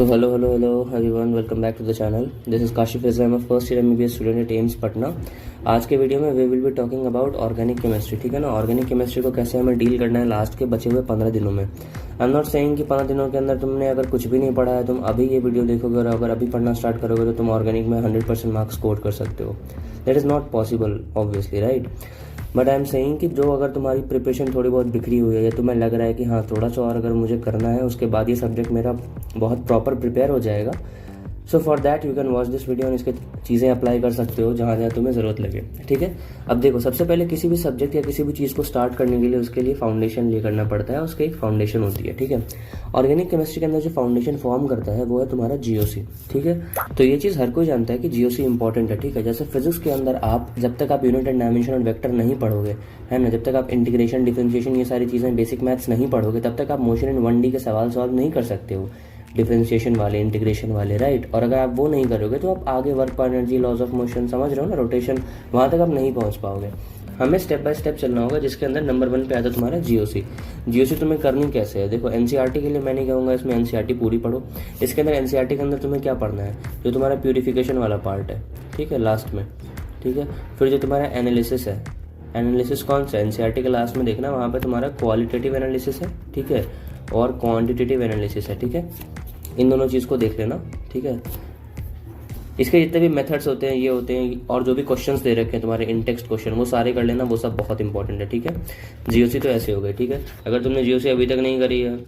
So hello everyone, welcome back to the channel. This is Kashif Rizvi. I'm a first year MBBS student at AIMS Patna. आज के video में we will be talking about organic chemistry. ठीक है ना. Organic chemistry को कैसे हमें deal करना है लास्ट के बचे हुए 15 दिनों में. आई एम नॉट सेइंग कि 15 दिनों के अंदर तुमने अगर कुछ भी नहीं पढ़ा है, तुम अभी ये वीडियो देखोगे और अगर अभी पढ़ना स्टार्ट करोगे तो तुम ऑर्गेनिक में 100% मार्क्स स्कोर कर सकते हो. That is not possible obviously, right. But I am saying कि जो अगर तुम्हारी प्रिपरेशन थोड़ी बहुत बिखरी हुई है या तुम्हें लग रहा है कि हाँ थोड़ा सा और अगर मुझे करना है उसके बाद ये सब्जेक्ट मेरा बहुत प्रॉपर प्रिपेयर हो जाएगा, so for that you can watch this video और इसके चीज़ें अप्लाई कर सकते हो जहाँ जहाँ तुम्हें ज़रूरत लगे. ठीक है. अब देखो, सबसे पहले किसी भी सब्जेक्ट या किसी भी चीज़ को स्टार्ट करने के लिए उसके लिए फाउंडेशन ले करना पड़ता है. उसकी एक फाउंडेशन होती है. ठीक है. ऑर्गेनिक केमिस्ट्री के अंदर जो फाउंडेशन फॉर्म करता है वो है तुम्हारा जीओसी. ठीक है. तो ये चीज़ हर कोई जानता है कि जीओसी इंपॉर्टेंट है. ठीक है. जैसे फिजिक्स के अंदर आप जब तक आप यूनिट एंड डायमेंशन और वेक्टर नहीं पढ़ोगे, है ना, जब तक आप इंटीग्रेशन, डिफरेंशिएशन, ये सारी चीज़ें बेसिक मैथ्स नहीं पढ़ोगे, तब तक आप मोशन इन 1D के सवाल सॉल्व नहीं कर सकते हो, डिफरेंशिएशन वाले, इंटीग्रेशन वाले, राइट. और अगर आप वो नहीं करोगे तो आप आगे वर्क पर एनर्जी, लॉज ऑफ मोशन, समझ रहे हो ना, रोटेशन, वहाँ तक आप नहीं पहुँच पाओगे. हमें स्टेप बाय स्टेप चलना होगा, जिसके अंदर नंबर 1 पे आता है तुम्हारा जीओसी. जीओसी तुम्हें करनी कैसे है? देखो, एनसीईआरटी के लिए मैं नहीं कहूँगा इसमें एनसीईआरटी पूरी पढ़ो. इसके अंदर एनसीईआरटी के अंदर तुम्हें क्या पढ़ना है? जो तुम्हारा प्यूरिफिकेशन वाला पार्ट है, ठीक है, लास्ट में. ठीक है. फिर जो तुम्हारा एनालिसिस है, एनालिसिस कौन सा है? एनसीईआरटी के लास्ट में देखना, वहाँ पे तुम्हारा क्वालिटेटिव एनालिसिस है, ठीक है, और क्वांटिटेटिव एनालिसिस है. ठीक है. इन दोनों चीज़ को देख लेना. ठीक है. इसके जितने भी मेथड्स होते हैं, ये होते हैं, और जो भी क्वेश्चंस दे रखे हैं तुम्हारे इन टेक्स्ट क्वेश्चन, वो सारे कर लेना. वो सब बहुत इंपॉर्टेंट है. ठीक है. जीओसी तो ऐसे हो गए. ठीक है. अगर तुमने जीओसी अभी तक नहीं करी है,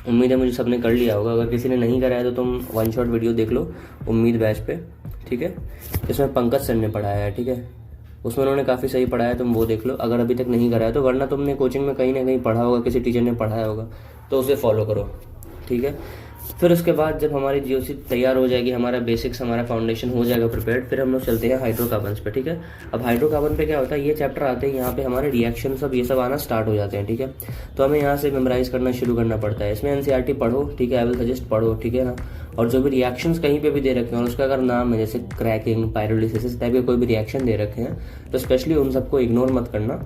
उम्मीद है मुझे सबने कर लिया होगा. अगर किसी ने नहीं करा है तो तुम वन शॉट वीडियो देख लो उम्मीद बैच पे. ठीक है. इसमें पंकज सर ने पढ़ाया है. ठीक है. उसमें उन्होंने काफ़ी सही पढ़ाया, तुम वो देख लो अगर अभी तक नहीं करा है तो. वरना तुमने कोचिंग में कहीं ना कहीं पढ़ा होगा, किसी टीचर ने पढ़ाया होगा, तो उसे फॉलो करो. ठीक है. फिर उसके बाद जब हमारी जीओसी तैयार हो जाएगी, हमारा बेसिक्स, हमारा फाउंडेशन हो जाएगा प्रिपेयर्ड, फिर हम लोग चलते हैं हाइड्रोकार्बन्स पे. ठीक है. अब हाइड्रोकार्बन पे क्या होता है, ये चैप्टर आते हैं, यहाँ पे हमारे रिएक्शन सब ये सब आना स्टार्ट हो जाते हैं. ठीक है. तो हमें यहाँ से मेमोराइज करना शुरू करना पड़ता है. इसमें एनसीईआरटी पढ़ो, ठीक है, आई विल सजेस्ट पढ़ो. ठीक है ना. और जो भी रिएक्शंस कहीं पे भी दे रखे हैं और उसका अगर नाम है जैसे क्रैकिंग, पायरोलिसिस, इस टाइप के कोई भी रिएक्शन दे रखे हैं तो स्पेशली उन सबको इग्नोर मत करना,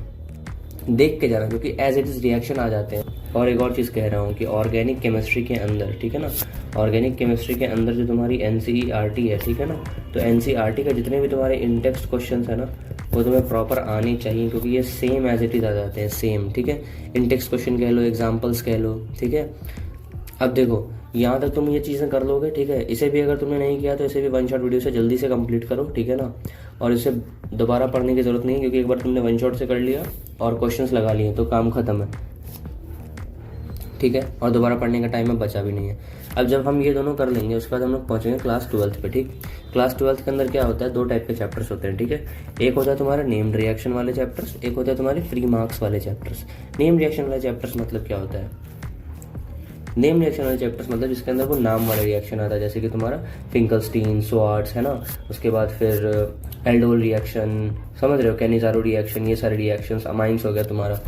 देख के जाना, क्योंकि एज इट इज रिएक्शन आ जाते हैं. और एक और चीज़ कह रहा हूँ कि ऑर्गेनिक केमिस्ट्री के अंदर, ठीक है ना, ऑर्गेनिक केमिस्ट्री के अंदर जो तुम्हारी एनसीईआरटी है, ठीक है ना, तो एनसीईआरटी का जितने भी तुम्हारे इन टेक्स्ट क्वेश्चन है ना, वो तुम्हें प्रॉपर आने चाहिए, क्योंकि ये सेम एज इट इज आ जाते हैं, सेम. ठीक है. इन टेक्स्ट क्वेश्चन कह लो, एग्जाम्पल्स कह लो. ठीक है. अब देखो, यहाँ तक तुम ये चीज़ें कर लोगे. ठीक है. इसे भी अगर तुमने नहीं किया तो इसे भी वन शॉट वीडियो से जल्दी से कंप्लीट करो. ठीक है ना. और इसे दोबारा पढ़ने की ज़रूरत नहीं है, क्योंकि एक बार तुमने वन शॉट से कर लिया और क्वेश्चंस लगा लिए तो काम खत्म है. ठीक है. और दोबारा पढ़ने का टाइम अब बचा भी नहीं है. अब जब हम ये दोनों कर लेंगे उसके बाद हम लोग पहुँचेंगे क्लास 12th पे. ठीक. क्लास 12th के अंदर क्या होता है, 2 टाइप के चैप्टर्स होते हैं. ठीक है. एक होता है तुम्हारा नेम्ड रिएक्शन वाले चैप्टर्स, एक होता है तुम्हारे फ्री मार्क्स वाले चैप्टर्स. नेम रिएक्शन वाले चैप्टर्स मतलब क्या होता है? नेम रिएक्शन वाले चैप्टर्स मतलब जिसके अंदर वो नाम वाला रिएक्शन आता है, जैसे कि तुम्हारा फिंकलस्टीन, स्वार्ट्स, है ना, उसके बाद फिर एल्डोल रिएक्शन, समझ रहे हो, कैनिजारो रिएक्शन, ये सारे रिएक्शंस, अमाइंस हो गया तुम्हारा.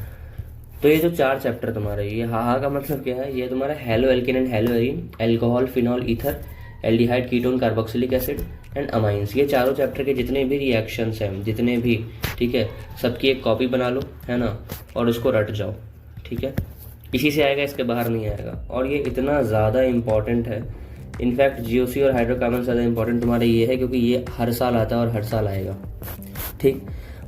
तो ये जो 4 चैप्टर तुम्हारे, ये हा का मतलब क्या है, ये तुम्हारा halo alkane and hello arene, alcohol, phenol, ether, aldehyde, ketone, carboxylic acid and amines, ये चारों चैप्टर के जितने भी रिएक्शंस हैं, जितने भी, ठीक है, सबकी एक कॉपी बना लो, है ना, और उसको रट जाओ. ठीक है. इसी से आएगा, इसके बाहर नहीं आएगा. और ये इतना ज़्यादा इंपॉर्टेंट है, इनफैक्ट जीओसी और हाइड्रोकार्बन ज़्यादा इंपॉर्टेंट तुम्हारे ये है क्योंकि ये हर साल आता है और हर साल आएगा. ठीक.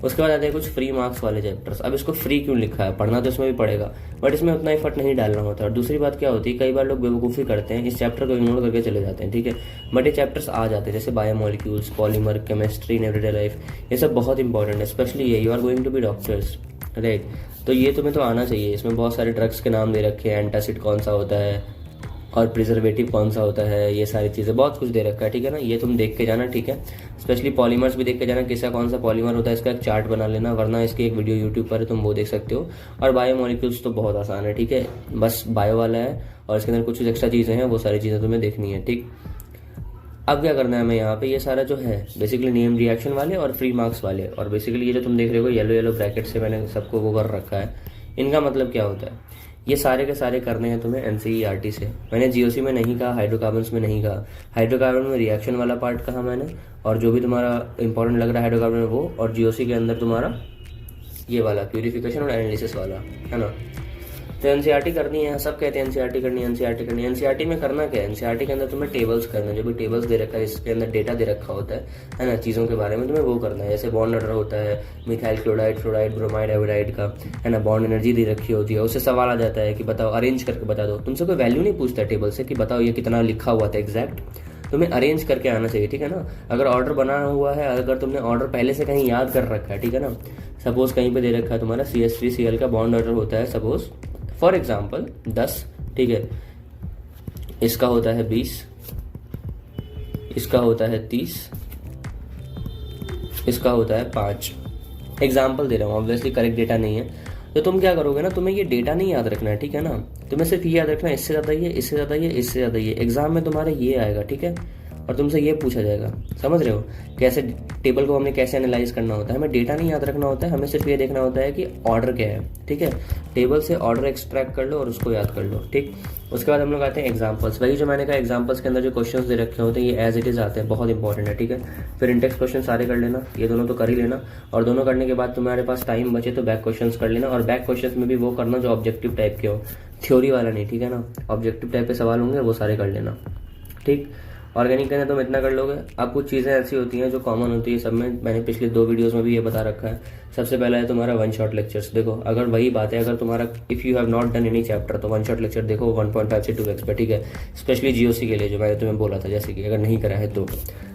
उसके बाद आते हैं कुछ फ्री मार्क्स वाले चैप्टर्स. अब इसको फ्री क्यों लिखा है? पढ़ना तो इसमें भी पड़ेगा, बट इसमें उतना एफर्ट नहीं डालना होता. और दूसरी बात क्या होती है, कई बार लोग बेवकूफ़ी करते हैं, इस चैप्टर को इग्नोर करके चले जाते हैं. ठीक है. बट ये चैप्टर्स आ जाते हैं, जैसे biomolecules, polymer, chemistry in everyday life, ये सब बहुत इंपॉर्टेंट है. स्पेशली ये, you are going to be doctors, right. तो ये तुम्हें तो आना चाहिए. इसमें बहुत सारे ड्रग्स के नाम दे रखे हैं, एंटासिड कौन सा होता है और प्रिजर्वेटिव कौन सा होता है, ये सारी चीज़ें बहुत कुछ दे रखा है. ठीक है ना. ये तुम देख के जाना. ठीक है. स्पेशली पॉलीमर्स भी देख के जाना, किसका कौन सा पॉलीमर होता है, इसका एक चार्ट बना लेना, वरना इसकी एक वीडियो यूट्यूब पर है, तुम वो देख सकते हो. और बायोमोलिक्यूल्स तो बहुत आसान है. ठीक है. बस बायो वाला है और इसके अंदर कुछ एक्स्ट्रा चीज़ें हैं, वो सारी चीज़ें तुम्हें देखनी है. ठीक. अब क्या करना है हमें यहाँ पे, ये सारा जो है बेसिकली नेम रिएक्शन वाले और फ्री मार्क्स वाले, और बेसिकली ये जो तुम देख रहे हो येलो येलो ब्रैकेट से मैंने सबको वो कर रखा है, इनका मतलब क्या होता है, ये सारे के सारे करने हैं तुम्हें एनसीईआरटी से. मैंने जीओसी में नहीं कहा, हाइड्रोकार्बन्स में नहीं कहा. हाइड्रोकार्बन में रिएक्शन वाला पार्ट कहा मैंने, और जो भी तुम्हारा इंपॉर्टेंट लग रहा है हाइड्रोकार्बन में वो, और जीओसी के अंदर तुम्हारा ये वाला प्यूरिफिकेशन और एनालिसिस वाला, है ना. तो एनसीईआरटी करनी है, सब कहते हैं एनसीईआरटी करनी है, एनसीईआरटी करनी है। एनसीईआरटी में करना क्या है? एनसीईआरटी के अंदर तुम्हें टेबल्स करना है, जो भी टेबल्स दे रखा है, इसके अंदर डेटा दे रखा होता है ना, चीज़ों के बारे में तुम्हें वो करना है। जैसे बॉन्ड ऑर्डर होता है मिथाइल क्लोराइड, फ्लोराइड, ब्रोमाइड, एवराइड का, है ना, बॉन्ड एनर्जी दे रखी होती है, उससे सवाल आ जाता है कि बताओ, अरेंज करके बता दो। तुमसे कोई वैल्यू नहीं पूछता टेबल से कि बताओ ये कितना लिखा हुआ था एग्जैक्ट, तुम्हें अरेंज करके आना चाहिए, ठीक है ना। अगर ऑर्डर बना हुआ है, अगर तुमने ऑर्डर पहले से कहीं याद कर रखा है, ठीक है ना, सपोज कहीं पे दे रखा है तुम्हारा CH3Cl का बॉन्ड ऑर्डर होता है सपोज फॉर एग्जांपल 10, ठीक है, इसका होता है 20, इसका होता है 30, इसका होता है 5। एग्जाम्पल दे रहा हूँ, ऑब्वियसली करेक्ट डेटा नहीं है। तो तुम क्या करोगे ना, तुम्हें ये डेटा नहीं याद रखना है, ठीक है ना, तुम्हें सिर्फ ये याद रखना है इससे ज़्यादा ये, इससे ज़्यादा ये, इससे ज़्यादा ये। एग्जाम में तुम्हारा ये आएगा, ठीक है, और तुमसे ये पूछा जाएगा। समझ रहे हो कैसे टेबल को हमने कैसे एनालाइज करना होता है? हमें डेटा नहीं याद रखना होता है, हमें सिर्फ ये देखना होता है कि ऑर्डर क्या है, ठीक है। टेबल से ऑर्डर एक्सट्रैक्ट कर लो और उसको याद कर लो, ठीक। उसके बाद हम लोग आते हैं एग्जाम्पल्स। वही जो मैंने कहा, एग्जाम्पल्स के अंदर जो क्वेश्चंस दे रखे होते हैं ये एज इट इज आते हैं, बहुत इंपॉर्टेंट है, ठीक है। फिर इंडेक्स क्वेश्चन सारे कर लेना, ये दोनों तो कर ही लेना, और दोनों करने के बाद तुम्हारे पास टाइम बचे तो बैक क्वेश्चंस कर लेना। और बैक क्वेश्चंस में भी वो करना जो ऑब्जेक्टिव टाइप के हो, थ्योरी वाला नहीं, ठीक है ना। ऑब्जेक्टिव टाइप के सवाल होंगे वो सारे कर लेना, ठीक। ऑर्गेनिक के अंदर तुम इतना कर लोगे। अब कुछ चीज़ें ऐसी होती हैं जो कॉमन होती है सब में, मैंने पिछले 2 वीडियोस में भी ये बता रखा है। सबसे पहला है तुम्हारा वन शॉट लेक्चर्स। देखो, अगर वही बात है, अगर तुम्हारा if you have not done any chapter तो वन शॉट लेक्चर देखो 1.5 से 2x पे, ठीक है। स्पेशली जीओसी के लिए जो मैंने तुम्हें बोला था, जैसे कि अगर नहीं करा है तो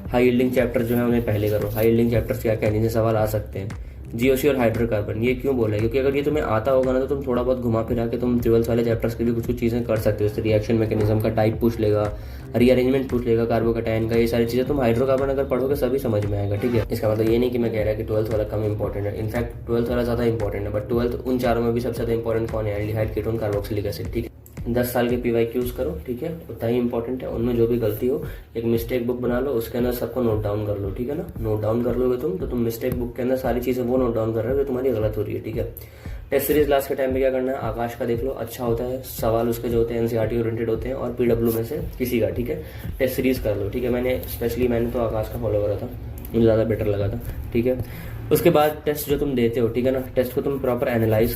हाई यील्डिंग चैप्टर जो है उन्हें पहले करो। हाई यील्डिंग चैप्टर्स क्या कहने से सवाल आ सकते हैं, जीओसी और हाइड्रोकार्बन। ये क्यों बोला है? क्योंकि अगर ये तुम्हें आता होगा ना तो तुम थोड़ा बहुत घुमा फिरा के तुम 12th वाले चैप्टर्स के भी कुछ चीज़ें कर सकते हो। जैसे रिएक्शन मैकेनिज्म का टाइप पूछ लेगा, रीअरेंजमेंट पूछ लेगा, कार्बोकैटायन का, ये सारी चीज़ें तुम हाइड्रोकार्बन अगर पढ़ोगे सभी समझ में आएगा, ठीक है। इसका मतलब ये नहीं कि मैं कह रहा कि 12th वाला कम इंपॉर्टेंट है, इनफैक्ट 12th वाला ज़्यादा इंपॉर्टेंट है, बट 12th उन चारों में भी सबसे ज़्यादा इंपॉर्टेंट कौन है? एल्डिहाइड, कीटोन, कार्बोक्सिलिक एसिड, ठीक है। 10 साल के PYQs करो, ठीक है, उतना ही इंपॉर्टेंट है। उनमें जो भी गलती हो एक मिस्टेक बुक बना लो, उसके अंदर सबको नोट डाउन कर लो, ठीक है ना। नोट डाउन कर लोगे तुम तो तुम मिस्टेक बुक के अंदर सारी चीज़ें वो नोट डाउन कर रहे हो जो तुम्हारी गलत हो रही है, ठीक है। टेस्ट सीरीज लास्ट के टाइम पे क्या करना है, आकाश का देख लो, अच्छा होता है, सवाल उसके जो होते हैं एनसीईआरटी ओरिएंटेड होते हैं, और PW में से किसी का, ठीक है। टेस्ट सीरीज कर लो, ठीक है। मैंने तो आकाश का फॉलो करा था, मुझे ज़्यादा बेटर लगा था, ठीक है। उसके बाद टेस्ट जो तुम देते हो, ठीक है ना, टेस्ट को तुम प्रॉपर एनालाइज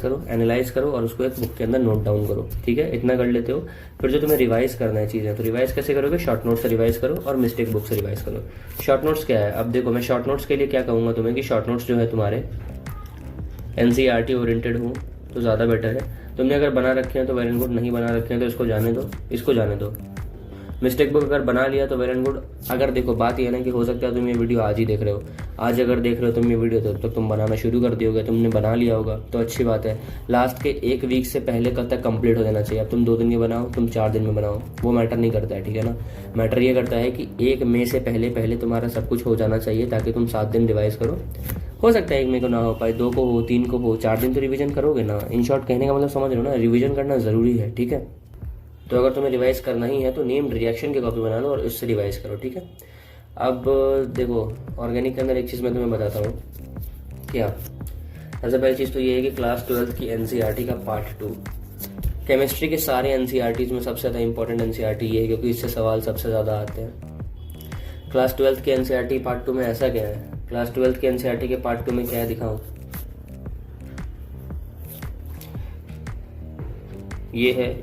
करो और उसको एक बुक के अंदर नोट डाउन करो, ठीक है। इतना कर लेते हो। फिर जो तुम्हें रिवाइज करना है चीज़ें, तो रिवाइज कैसे करोगे? शॉर्ट नोट से रिवाइज करो और मिस्टेक बुक से रिवाइज करो। शॉर्ट नोट्स क्या है? अब देखो, मैं शॉर्ट नोट्स के लिए क्या कहूँगा तुम्हें कि शॉर्ट नोट्स जो है तुम्हारे एनसीईआरटी ओरिएंटेड हो तो ज़्यादा बेटर है। तुमने अगर बना रखे हैं तो वेल एंड गुड, नहीं बना रखे हैं तो इसको जाने दो। मिस्टेक बुक अगर बना लिया तो वेल एंड गुड। अगर देखो, बात यह है ना कि हो सकता है तुम ये वीडियो आज ही देख रहे हो, आज अगर देख रहे हो तुम ये वीडियो तो तुम बनाना शुरू कर दियोगे, तुमने बना लिया होगा तो अच्छी बात है। लास्ट के 1 वीक से पहले कब तक कंप्लीट हो जाना चाहिए। अब तुम 2 दिन में बनाओ, तुम 4 दिन में बनाओ, वो मैटर नहीं करता है, ठीक है ना। मैटर ये करता है कि 1 मई से पहले तुम्हारा सब कुछ हो जाना चाहिए, ताकि तुम 7 दिन रिवाइज करो। हो सकता है 1 मई को ना हो पाए, 2 को हो, 3 को हो, 4 दिन तो रिवीजन करोगे ना। इन शॉर्ट कहने का मतलब समझ रहे हो ना, रिवीजन करना ज़रूरी है, ठीक है। तो अगर तुम्हें रिवाइज करना ही है तो नेम्ड रिएक्शन की कॉपी बना लो और उससे रिवाइज करो, ठीक है। अब देखो, ऑर्गेनिक के अंदर एक चीज़ मैं तुम्हें बताता हूँ। क्या? सबसे पहली चीज़ तो ये है कि क्लास 12th की एनसीईआरटी का पार्ट 2, केमिस्ट्री के सारे एनसीईआरटीज में सबसे ज़्यादा इंपॉर्टेंट एनसीईआरटी ये है, क्योंकि इससे सवाल सबसे ज़्यादा आते हैं। क्लास 12th के एनसीईआरटी पार्ट 2 में ऐसा क्या है? क्लास 12th के एनसीईआरटी के पार्ट 2 में क्या है दिखाऊँ? ये है।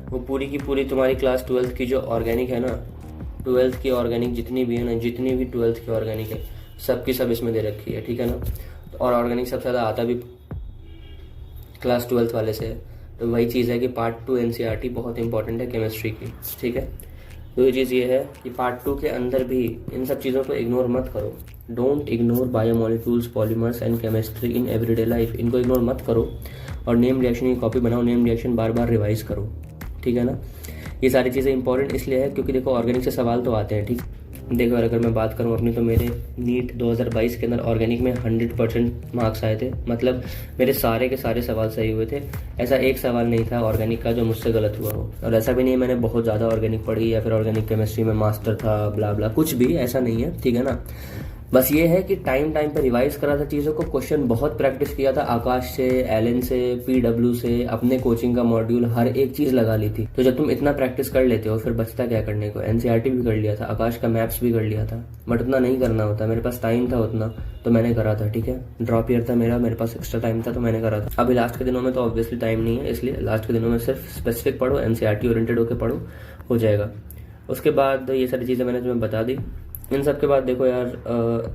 वो पूरी की पूरी तुम्हारी क्लास 12th की जो ऑर्गेनिक है ना, 12th की ऑर्गेनिक जितनी भी है ना, जितनी भी 12th की ऑर्गेनिक है, सबकी सब इसमें दे रखी है, ठीक है ना। और ऑर्गेनिक सबसे ज़्यादा आता भी क्लास 12th वाले से है। तो वही चीज़ है कि पार्ट 2 एनसीईआरटी बहुत इंपॉर्टेंट है केमिस्ट्री की, ठीक है। तो ये चीज़ ये है कि पार्ट 2 के अंदर भी इन सब चीज़ों को इग्नोर मत करो। Don't ignore biomolecules, polymers and chemistry in everyday life. इनको इग्नोर मत करो और नेम रिएक्शन की कॉपी बनाओ, नेम रिएक्शन बार बार रिवाइज करो, ठीक है ना। ये सारी चीज़ें इंपॉर्टेंट इसलिए है क्योंकि देखो, ऑर्गेनिक से सवाल तो आते हैं, ठीक। देखो, अगर मैं बात करूं अपनी, तो मेरे नीट 2022 के अंदर ऑर्गेनिक में 100% मार्क्स आए थे। मतलब मेरे सारे के सारे सवाल सही हुए थे। ऐसा एक सवाल नहीं था ऑर्गेनिक का जो मुझसे गलत हुआ हो। और ऐसा भी नहीं है मैंने बहुत ज़्यादा ऑर्गेनिक पढ़ी या फिर ऑर्गेनिक केमिस्ट्री में मास्टर था, ब्ला ब्ला, कुछ भी ऐसा नहीं है, ठीक है ना। बस ये है कि टाइम टाइम पर रिवाइज करा था चीज़ों को, क्वेश्चन बहुत प्रैक्टिस किया था, आकाश से, एलन से, पीडब्ल्यू से, अपने कोचिंग का मॉड्यूल, हर एक चीज़ लगा ली थी। तो जब तुम इतना प्रैक्टिस कर लेते हो फिर बचता क्या करने को। एनसीईआरटी भी कर लिया था, आकाश का मैप्स भी कर लिया था, बट उतना नहीं करना होता। मेरे पास टाइम था उतना, तो मैंने करा था। ठीक है, ड्रॉप ईयर था मेरा, मेरे पास एक्स्ट्रा टाइम था तो मैंने करा था। अभी लास्ट के दिनों में तो ऑब्वियसली टाइम नहीं है, इसलिए लास्ट के दिनों में सिर्फ स्पेसिफिक पढ़ो, एनसीईआरटी ओरिएंटेड होकर पढ़ो, हो जाएगा। उसके बाद ये सारी चीज़ें मैंने तुम्हें बता दी। इन सब के बाद देखो यार,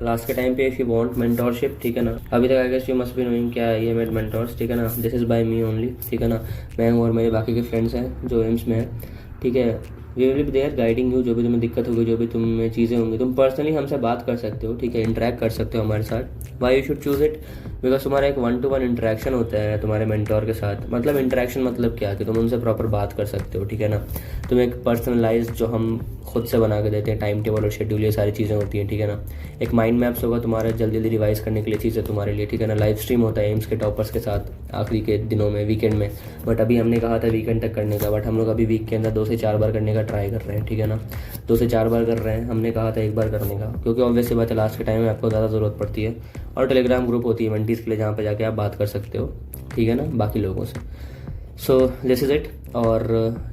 लास्ट के टाइम पे इफ यू वांट मेंटोरशिप, ठीक है ना, अभी तक I guess you must be knowing क्या है ये मेंटोर्स, ठीक है ना। This is by me only, ठीक है ना। मैं और मेरे बाकी के फ्रेंड्स हैं जो एम्स में है, ठीक है। We will be there guiding you, जो भी तुम्हें दिक्कत होगी, जो भी तुम्हें चीज़ें होंगी, तुम पर्सनली हमसे बात कर सकते हो, ठीक है, इंटरेक्ट कर सकते हो हमारे साथ। Why you should choose it, because तुम्हारा एक 1-to-1 इंटरेक्शन होता है तुम्हारे मेंटोर के साथ। मतलब इंटरेक्शन मतलब क्या, कि तुम उनसे प्रॉपर बात कर सकते हो, ठीक है ना। तुम एक पर्सनलाइज जो हम खुद से बना के देते हैं, टाइम टेबल और शेड्यूल, ये सारी चीज़ें होती हैं, ठीक है ना। एक माइंड मैप्स होगा तुम्हारा जल्दी जल्दी रिवाइज करने के लिए चीज़ें तुम्हारे लिए, ठीक है ना। लाइव स्ट्रीम होता है एम्स के टॉपर्स के साथ आखिरी के दिनों में, वीकेंड में। बट अभी हमने कहा था वीकेंड तक करने का, बट हम लोग अभी वीक के अंदर 2 से 4 बार करने का ट्राई कर रहे हैं, ठीक है ना। 2 से 4 बार कर रहे हैं, हमने कहा था 1 बार करने का, क्योंकि ऑब्वियसली बात है लास्ट के टाइम में आपको ज़्यादा ज़रूरत पड़ती है। और टेलीग्राम ग्रुप होती है इवेंटीज़ के लिए, जहाँ पे जाके आप बात कर सकते हो, ठीक है ना, बाकी लोगों से। So this is it. और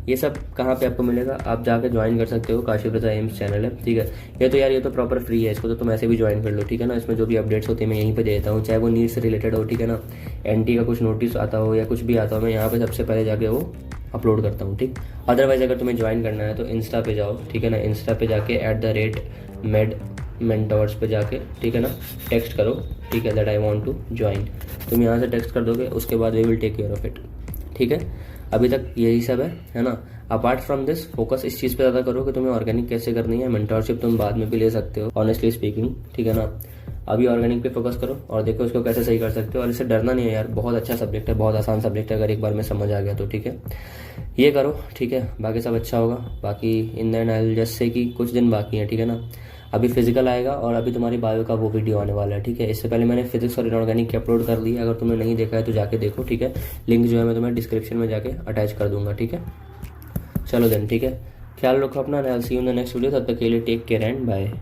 ये सब कहाँ पे आपको मिलेगा, आप जाके ज्वाइन कर सकते हो, काशी प्रसाद एम्स चैनल है, ठीक है। ये तो यार ये तो प्रॉपर फ्री है, इसको तो तुम ऐसे भी ज्वाइन कर लो, ठीक है ना। इसमें जो भी अपडेट्स होती है मैं यहीं पे दे देता हूँ, चाहे वो नीट से रिलेटेड हो, ठीक है ना, एनटी का कुछ नोटिस आता हो या कुछ भी आता हो, मैं यहाँ पे सबसे पहले जाके वो अपलोड करता हूँ, ठीक। अदरवाइज अगर तुम्हें ज्वाइन करना है तो इंस्टा पे जाओ, ठीक है ना। इंस्टा पे जाके @med मेंटोर्स पे जाके, ठीक है ना, टेक्स्ट करो, ठीक है, that I want to join. तुम यहाँ से टेक्स्ट कर दोगे, उसके बाद we will take care of it, ठीक है। अभी तक यही सब है ना। अपार्ट फ्रॉम दिस फोकस इस चीज़ पे ज़्यादा करो कि तुम्हें ऑर्गेनिक कैसे करनी है। मेंटोरशिप तुम बाद में भी ले सकते हो, ऑनेस्टली स्पीकिंग, ठीक है ना। अभी ऑर्गेनिक पे फोकस करो और देखो इसको कैसे सही कर सकते हो। और इससे डरना नहीं है यार, बहुत अच्छा सब्जेक्ट है, बहुत आसान सब्जेक्ट है, अगर एक बार में समझ आ गया तो, ठीक है। ये करो, ठीक है, बाकी सब अच्छा होगा। बाकी इन then I will just say कि कुछ दिन बाकी हैं, ठीक है ना। अभी फिजिकल आएगा और अभी तुम्हारी बायो का वो वीडियो आने वाला है, ठीक है। इससे पहले मैंने फिजिक्स और इनऑर्गेनिक की अपलोड कर दी है, अगर तुमने नहीं देखा है तो जाके देखो, ठीक है। लिंक जो है मैं तुम्हें डिस्क्रिप्शन में जाके अटैच कर दूंगा, ठीक है। चलो देन, ठीक है, ख्याल रखो अपना, I will see you in the next video. तब तक के लिए टेक केयर एंड बाय।